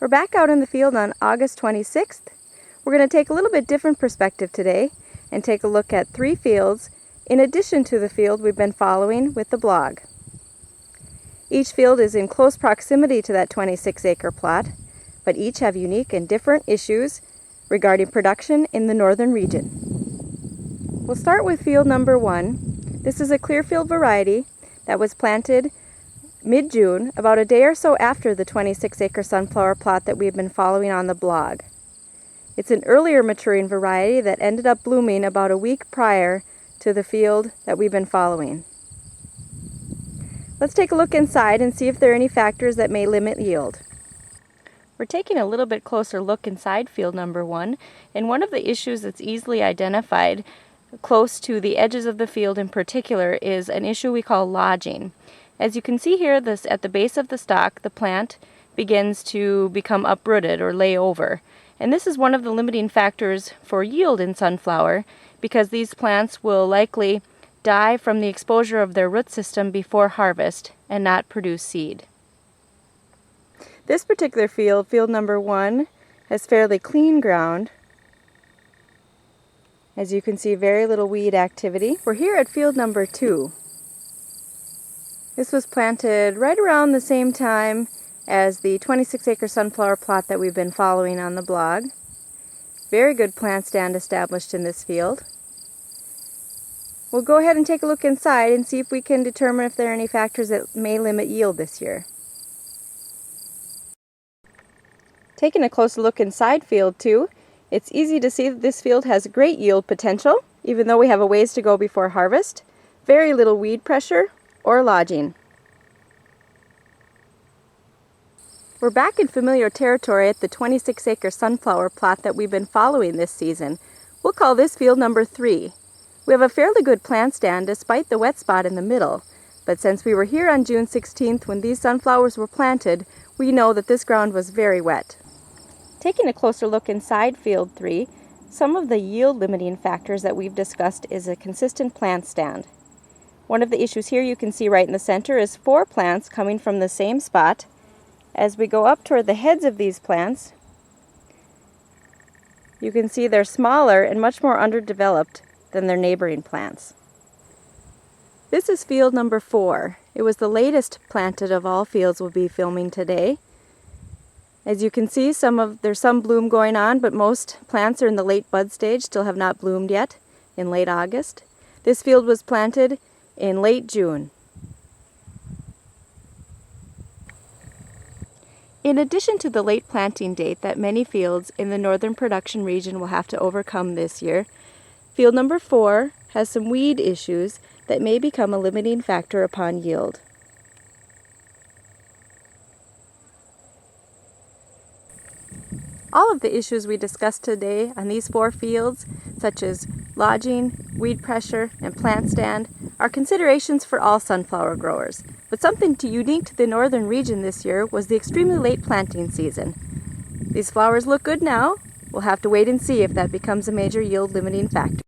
We're back out in the field on August 26th. We're going to take a little bit different perspective today and take a look at 3 fields in addition to the field we've been following with the blog. Each field is in close proximity to that 26-acre plot, but each have unique and different issues regarding production in the northern region. We'll start with field number 1. This is a Clearfield variety that was planted mid-June, about a day or so after the 26-acre sunflower plot that we've been following on the blog. It's an earlier maturing variety that ended up blooming about a week prior to the field that we've been following. Let's take a look inside and see if there are any factors that may limit yield. We're taking a little bit closer look inside field number 1, and one of the issues that's easily identified close to the edges of the field in particular is an issue we call lodging. As you can see here, at the base of the stalk, the plant begins to become uprooted or lay over. And this is one of the limiting factors for yield in sunflower, because these plants will likely die from the exposure of their root system before harvest and not produce seed. This particular field, field number 1, has fairly clean ground. As you can see, very little weed activity. We're here at field number 2. This was planted right around the same time as the 26-acre sunflower plot that we've been following on the blog. Very good plant stand established in this field. We'll go ahead and take a look inside and see if we can determine if there are any factors that may limit yield this year. Taking a closer look inside field 2, it's easy to see that this field has great yield potential, even though we have a ways to go before harvest. Very little weed pressure or lodging. We're back in familiar territory at the 26-acre sunflower plot that we've been following this season. We'll call this field number 3. We have a fairly good plant stand despite the wet spot in the middle, but since we were here on June 16th when these sunflowers were planted, we know that this ground was very wet. Taking a closer look inside field 3, some of the yield limiting factors that we've discussed is a consistent plant stand. One of the issues here you can see right in the center is 4 plants coming from the same spot. As we go up toward the heads of these plants, you can see they're smaller and much more underdeveloped than their neighboring plants. This is field number 4. It was the latest planted of all fields we'll be filming today. As you can see, there's some bloom going on, but most plants are in the late bud stage, still have not bloomed yet, in late August. This field was planted in late June. In addition to the late planting date that many fields in the northern production region will have to overcome this year, field number 4 has some weed issues that may become a limiting factor upon yield. All of the issues we discussed today on these 4 fields, such as lodging, weed pressure, and plant stand, are considerations for all sunflower growers. But something unique to the northern region this year was the extremely late planting season. These flowers look good now. We'll have to wait and see if that becomes a major yield limiting factor.